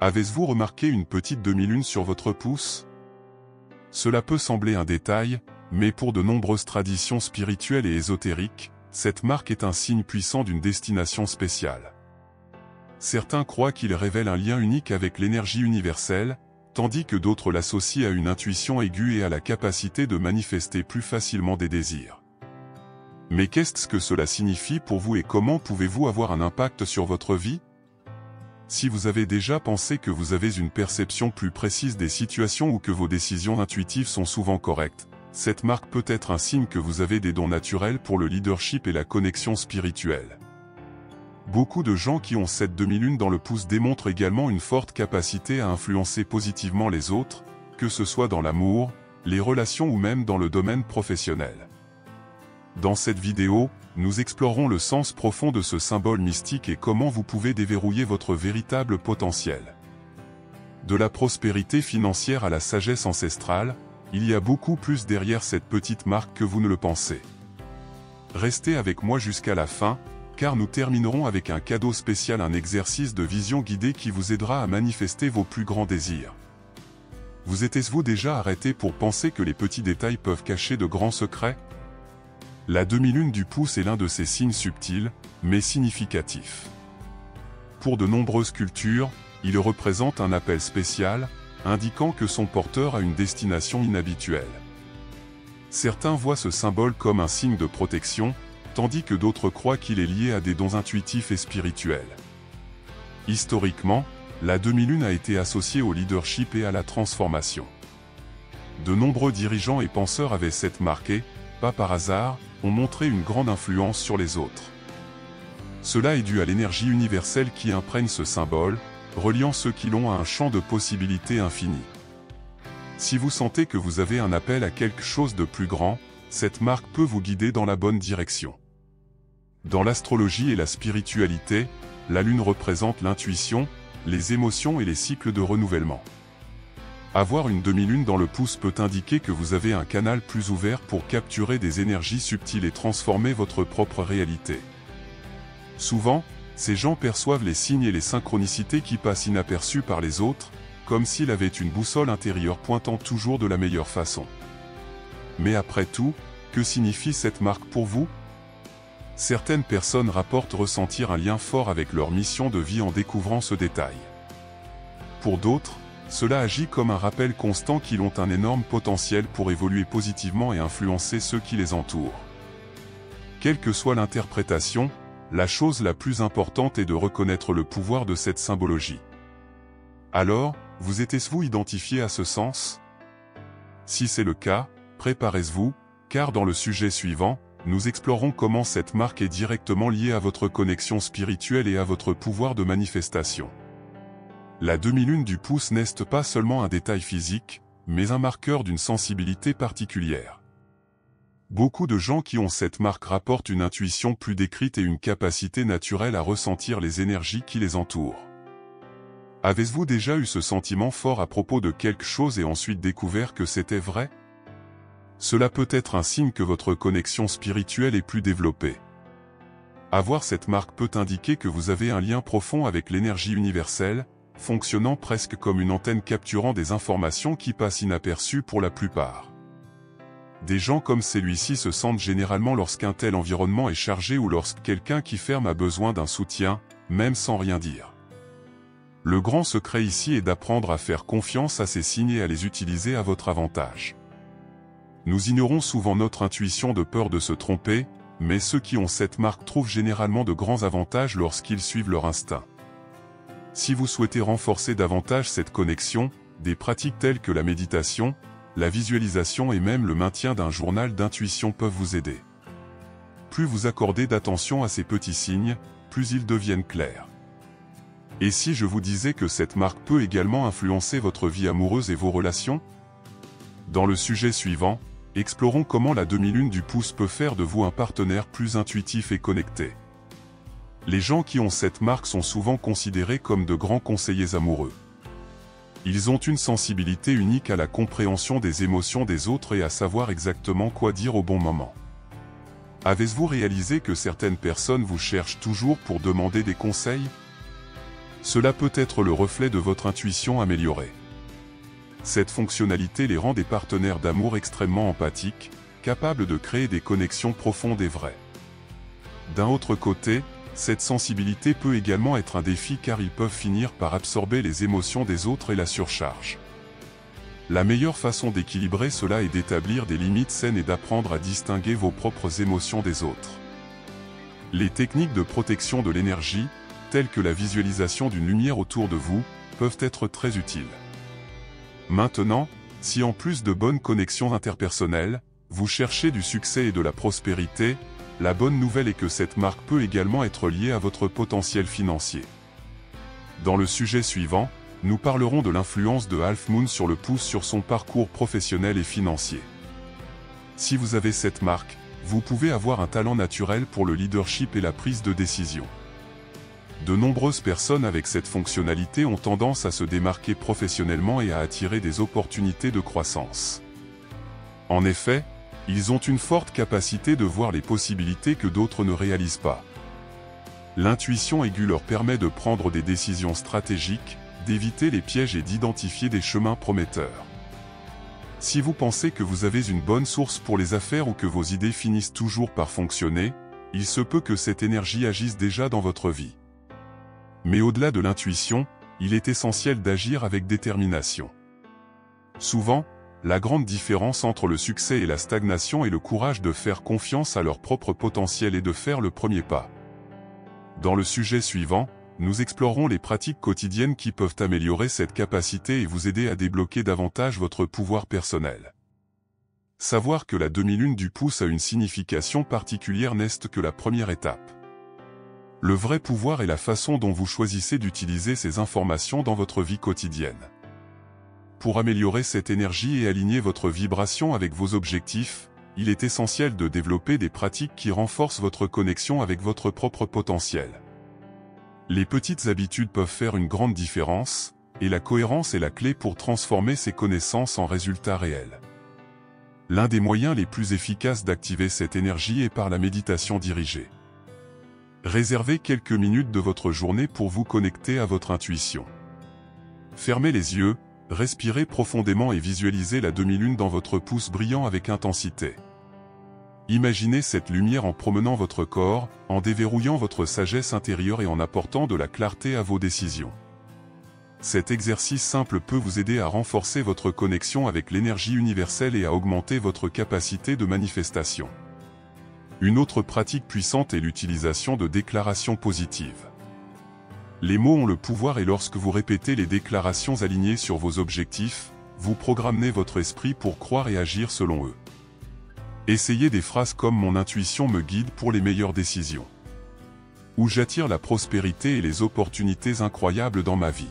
Avez-vous remarqué une petite demi-lune sur votre pouce? Cela peut sembler un détail, mais pour de nombreuses traditions spirituelles et ésotériques, cette marque est un signe puissant d'une destination spéciale. Certains croient qu'il révèle un lien unique avec l'énergie universelle, tandis que d'autres l'associent à une intuition aiguë et à la capacité de manifester plus facilement des désirs. Mais qu'est-ce que cela signifie pour vous et comment pouvez-vous avoir un impact sur votre vie? Si vous avez déjà pensé que vous avez une perception plus précise des situations ou que vos décisions intuitives sont souvent correctes, cette marque peut être un signe que vous avez des dons naturels pour le leadership et la connexion spirituelle. Beaucoup de gens qui ont cette demi-lune dans le pouce démontrent également une forte capacité à influencer positivement les autres, que ce soit dans l'amour, les relations ou même dans le domaine professionnel. Dans cette vidéo, nous explorerons le sens profond de ce symbole mystique et comment vous pouvez déverrouiller votre véritable potentiel. De la prospérité financière à la sagesse ancestrale, il y a beaucoup plus derrière cette petite marque que vous ne le pensez. Restez avec moi jusqu'à la fin, car nous terminerons avec un cadeau spécial, un exercice de vision guidée qui vous aidera à manifester vos plus grands désirs. Vous êtes-vous déjà arrêté pour penser que les petits détails peuvent cacher de grands secrets? La demi-lune du pouce est l'un de ces signes subtils, mais significatifs. Pour de nombreuses cultures, il représente un appel spécial, indiquant que son porteur a une destination inhabituelle. Certains voient ce symbole comme un signe de protection, tandis que d'autres croient qu'il est lié à des dons intuitifs et spirituels. Historiquement, la demi-lune a été associée au leadership et à la transformation. De nombreux dirigeants et penseurs avaient cette marque et, pas par hasard, ont montré une grande influence sur les autres. Cela est dû à l'énergie universelle qui imprègne ce symbole, reliant ceux qui l'ont à un champ de possibilités infini. Si vous sentez que vous avez un appel à quelque chose de plus grand, cette marque peut vous guider dans la bonne direction. Dans l'astrologie et la spiritualité, la lune représente l'intuition, les émotions et les cycles de renouvellement. Avoir une demi-lune dans le pouce peut indiquer que vous avez un canal plus ouvert pour capturer des énergies subtiles et transformer votre propre réalité. Souvent, ces gens perçoivent les signes et les synchronicités qui passent inaperçus par les autres, comme s'il avait une boussole intérieure pointant toujours de la meilleure façon. Mais après tout, que signifie cette marque pour vous? Certaines personnes rapportent ressentir un lien fort avec leur mission de vie en découvrant ce détail. Pour d'autres, cela agit comme un rappel constant qu'ils ont un énorme potentiel pour évoluer positivement et influencer ceux qui les entourent. Quelle que soit l'interprétation, la chose la plus importante est de reconnaître le pouvoir de cette symbologie. Alors, vous êtes-vous identifié à ce sens? Si c'est le cas, préparez-vous, car dans le sujet suivant, nous explorons comment cette marque est directement liée à votre connexion spirituelle et à votre pouvoir de manifestation. La demi-lune du pouce n'est pas seulement un détail physique, mais un marqueur d'une sensibilité particulière. Beaucoup de gens qui ont cette marque rapportent une intuition plus décrite et une capacité naturelle à ressentir les énergies qui les entourent. Avez-vous déjà eu ce sentiment fort à propos de quelque chose et ensuite découvert que c'était vrai? Cela peut être un signe que votre connexion spirituelle est plus développée. Avoir cette marque peut indiquer que vous avez un lien profond avec l'énergie universelle, fonctionnant presque comme une antenne capturant des informations qui passent inaperçues pour la plupart. Des gens comme celui-ci se sentent généralement lorsqu'un tel environnement est chargé ou lorsque quelqu'un qui ferme a besoin d'un soutien, même sans rien dire. Le grand secret ici est d'apprendre à faire confiance à ces signes et à les utiliser à votre avantage. Nous ignorons souvent notre intuition de peur de se tromper, mais ceux qui ont cette marque trouvent généralement de grands avantages lorsqu'ils suivent leur instinct. Si vous souhaitez renforcer davantage cette connexion, des pratiques telles que la méditation, la visualisation et même le maintien d'un journal d'intuition peuvent vous aider. Plus vous accordez d'attention à ces petits signes, plus ils deviennent clairs. Et si je vous disais que cette marque peut également influencer votre vie amoureuse et vos relations? Dans le sujet suivant, explorons comment la demi-lune du pouce peut faire de vous un partenaire plus intuitif et connecté. Les gens qui ont cette marque sont souvent considérés comme de grands conseillers amoureux. Ils ont une sensibilité unique à la compréhension des émotions des autres et à savoir exactement quoi dire au bon moment. Avez-vous réalisé que certaines personnes vous cherchent toujours pour demander des conseils? Cela peut être le reflet de votre intuition améliorée. Cette fonctionnalité les rend des partenaires d'amour extrêmement empathiques, capables de créer des connexions profondes et vraies. D'un autre côté, cette sensibilité peut également être un défi car ils peuvent finir par absorber les émotions des autres et la surcharge. La meilleure façon d'équilibrer cela est d'établir des limites saines et d'apprendre à distinguer vos propres émotions des autres. Les techniques de protection de l'énergie, telles que la visualisation d'une lumière autour de vous, peuvent être très utiles. Maintenant, si en plus de bonnes connexions interpersonnelles, vous cherchez du succès et de la prospérité, la bonne nouvelle est que cette marque peut également être liée à votre potentiel financier. Dans le sujet suivant, nous parlerons de l'influence de Half Moon sur le pouce sur son parcours professionnel et financier. Si vous avez cette marque, vous pouvez avoir un talent naturel pour le leadership et la prise de décision. De nombreuses personnes avec cette fonctionnalité ont tendance à se démarquer professionnellement et à attirer des opportunités de croissance. En effet, ils ont une forte capacité de voir les possibilités que d'autres ne réalisent pas. L'intuition aiguë leur permet de prendre des décisions stratégiques, d'éviter les pièges et d'identifier des chemins prometteurs. Si vous pensez que vous avez une bonne source pour les affaires ou que vos idées finissent toujours par fonctionner, il se peut que cette énergie agisse déjà dans votre vie. Mais au-delà de l'intuition, il est essentiel d'agir avec détermination. Souvent, la grande différence entre le succès et la stagnation est le courage de faire confiance à leur propre potentiel et de faire le premier pas. Dans le sujet suivant, nous explorerons les pratiques quotidiennes qui peuvent améliorer cette capacité et vous aider à débloquer davantage votre pouvoir personnel. Savoir que la demi-lune du pouce a une signification particulière n'est que la première étape. Le vrai pouvoir est la façon dont vous choisissez d'utiliser ces informations dans votre vie quotidienne. Pour améliorer cette énergie et aligner votre vibration avec vos objectifs, il est essentiel de développer des pratiques qui renforcent votre connexion avec votre propre potentiel. Les petites habitudes peuvent faire une grande différence, et la cohérence est la clé pour transformer ces connaissances en résultats réels. L'un des moyens les plus efficaces d'activer cette énergie est par la méditation dirigée. Réservez quelques minutes de votre journée pour vous connecter à votre intuition. Fermez les yeux, respirez profondément et visualisez la demi-lune dans votre pouce brillant avec intensité. Imaginez cette lumière en promenant votre corps, en déverrouillant votre sagesse intérieure et en apportant de la clarté à vos décisions. Cet exercice simple peut vous aider à renforcer votre connexion avec l'énergie universelle et à augmenter votre capacité de manifestation. Une autre pratique puissante est l'utilisation de déclarations positives. Les mots ont le pouvoir et lorsque vous répétez les déclarations alignées sur vos objectifs, vous programmez votre esprit pour croire et agir selon eux. Essayez des phrases comme « Mon intuition me guide pour les meilleures décisions » ou « J'attire la prospérité et les opportunités incroyables dans ma vie ».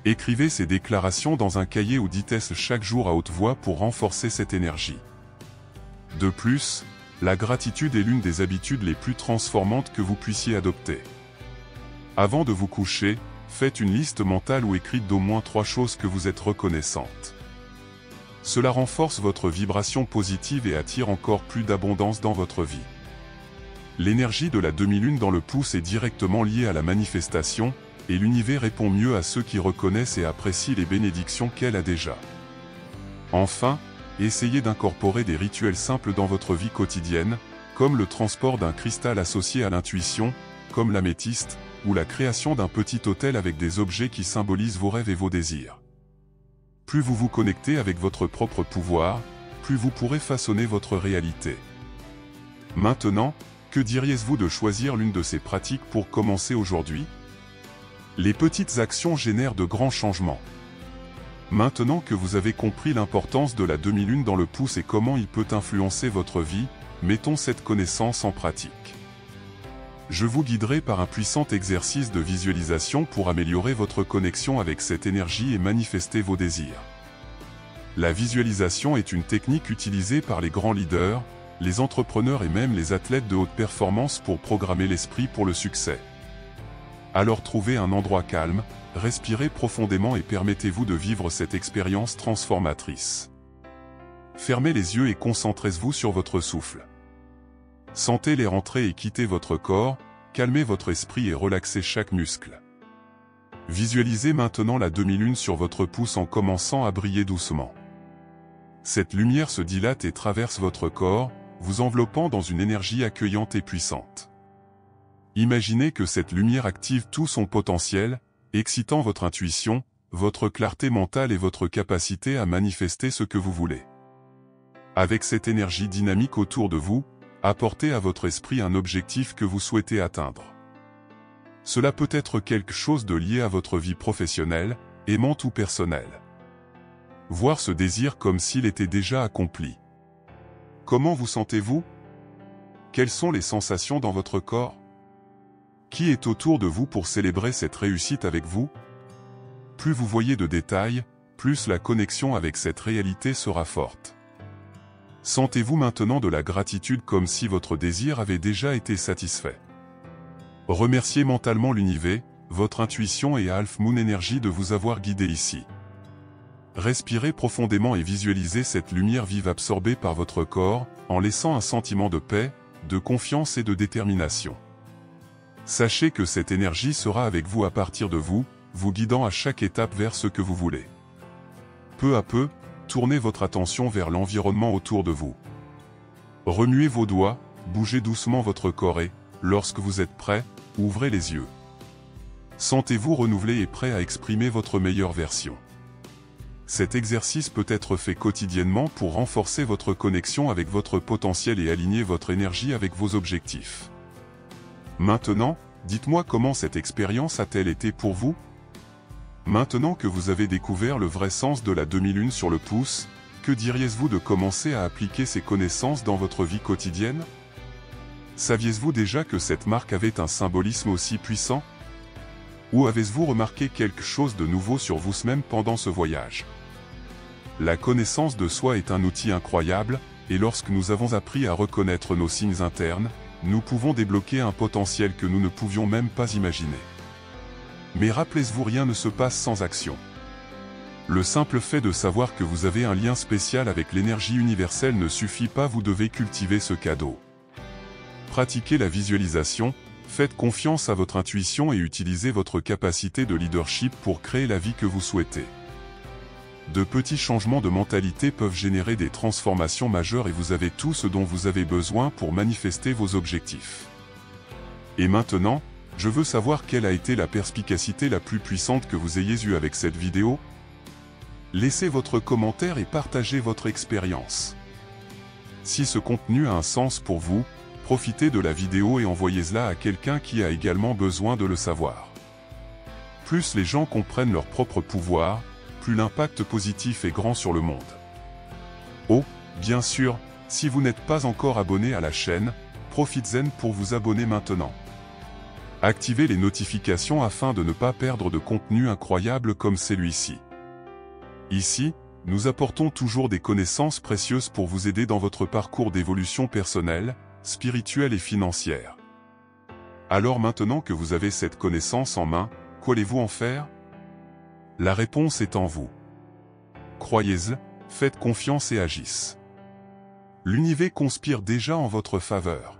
Écrivez ces déclarations dans un cahier ou dites-les chaque jour à haute voix pour renforcer cette énergie. De plus, la gratitude est l'une des habitudes les plus transformantes que vous puissiez adopter. Avant de vous coucher, faites une liste mentale ou écrite d'au moins 3 choses que vous êtes reconnaissante. Cela renforce votre vibration positive et attire encore plus d'abondance dans votre vie. L'énergie de la demi-lune dans le pouce est directement liée à la manifestation, et l'univers répond mieux à ceux qui reconnaissent et apprécient les bénédictions qu'elle a déjà. Enfin, essayez d'incorporer des rituels simples dans votre vie quotidienne, comme le transport d'un cristal associé à l'intuition, comme l'améthyste, ou la création d'un petit autel avec des objets qui symbolisent vos rêves et vos désirs. Plus vous vous connectez avec votre propre pouvoir, plus vous pourrez façonner votre réalité. Maintenant, que diriez-vous de choisir l'une de ces pratiques pour commencer aujourd'hui? Les petites actions génèrent de grands changements. Maintenant que vous avez compris l'importance de la demi-lune dans le pouce et comment il peut influencer votre vie, mettons cette connaissance en pratique. Je vous guiderai par un puissant exercice de visualisation pour améliorer votre connexion avec cette énergie et manifester vos désirs. La visualisation est une technique utilisée par les grands leaders, les entrepreneurs et même les athlètes de haute performance pour programmer l'esprit pour le succès. Alors trouvez un endroit calme, respirez profondément et permettez-vous de vivre cette expérience transformatrice. Fermez les yeux et concentrez-vous sur votre souffle. Sentez les rentrer et quitter votre corps, calmez votre esprit et relaxez chaque muscle. Visualisez maintenant la demi-lune sur votre pouce en commençant à briller doucement. Cette lumière se dilate et traverse votre corps, vous enveloppant dans une énergie accueillante et puissante. Imaginez que cette lumière active tout son potentiel, excitant votre intuition, votre clarté mentale et votre capacité à manifester ce que vous voulez. Avec cette énergie dynamique autour de vous, apportez à votre esprit un objectif que vous souhaitez atteindre. Cela peut être quelque chose de lié à votre vie professionnelle, aimante ou personnelle. Voir ce désir comme s'il était déjà accompli. Comment vous sentez-vous? Quelles sont les sensations dans votre corps? Qui est autour de vous pour célébrer cette réussite avec vous? Plus vous voyez de détails, plus la connexion avec cette réalité sera forte. Sentez-vous maintenant de la gratitude comme si votre désir avait déjà été satisfait. Remerciez mentalement l'univers, votre intuition et Half Moon Energy de vous avoir guidé ici. Respirez profondément et visualisez cette lumière vive absorbée par votre corps, en laissant un sentiment de paix, de confiance et de détermination. Sachez que cette énergie sera avec vous à partir de vous, vous guidant à chaque étape vers ce que vous voulez. Peu à peu, tournez votre attention vers l'environnement autour de vous. Remuez vos doigts, bougez doucement votre corps et, lorsque vous êtes prêt, ouvrez les yeux. Sentez-vous renouvelé et prêt à exprimer votre meilleure version. Cet exercice peut être fait quotidiennement pour renforcer votre connexion avec votre potentiel et aligner votre énergie avec vos objectifs. Maintenant, dites-moi comment cette expérience a-t-elle été pour vous? Maintenant que vous avez découvert le vrai sens de la demi-lune sur le pouce, que diriez-vous de commencer à appliquer ces connaissances dans votre vie quotidienne? Saviez-vous déjà que cette marque avait un symbolisme aussi puissant? Ou avez-vous remarqué quelque chose de nouveau sur vous-même pendant ce voyage? La connaissance de soi est un outil incroyable, et lorsque nous avons appris à reconnaître nos signes internes, nous pouvons débloquer un potentiel que nous ne pouvions même pas imaginer. Mais rappelez-vous, rien ne se passe sans action. Le simple fait de savoir que vous avez un lien spécial avec l'énergie universelle ne suffit pas, vous devez cultiver ce cadeau. Pratiquez la visualisation, faites confiance à votre intuition et utilisez votre capacité de leadership pour créer la vie que vous souhaitez. De petits changements de mentalité peuvent générer des transformations majeures et vous avez tout ce dont vous avez besoin pour manifester vos objectifs. Et maintenant, je veux savoir quelle a été la perspicacité la plus puissante que vous ayez eue avec cette vidéo. Laissez votre commentaire et partagez votre expérience. Si ce contenu a un sens pour vous, profitez de la vidéo et envoyez-la à quelqu'un qui a également besoin de le savoir. Plus les gens comprennent leur propre pouvoir, plus l'impact positif est grand sur le monde. Oh, bien sûr, si vous n'êtes pas encore abonné à la chaîne, profitez-en pour vous abonner maintenant. Activez les notifications afin de ne pas perdre de contenu incroyable comme celui-ci. Ici, nous apportons toujours des connaissances précieuses pour vous aider dans votre parcours d'évolution personnelle, spirituelle et financière. Alors maintenant que vous avez cette connaissance en main, qu'allez-vous en faire? La réponse est en vous. Croyez-le, faites confiance et agissez. L'univers conspire déjà en votre faveur.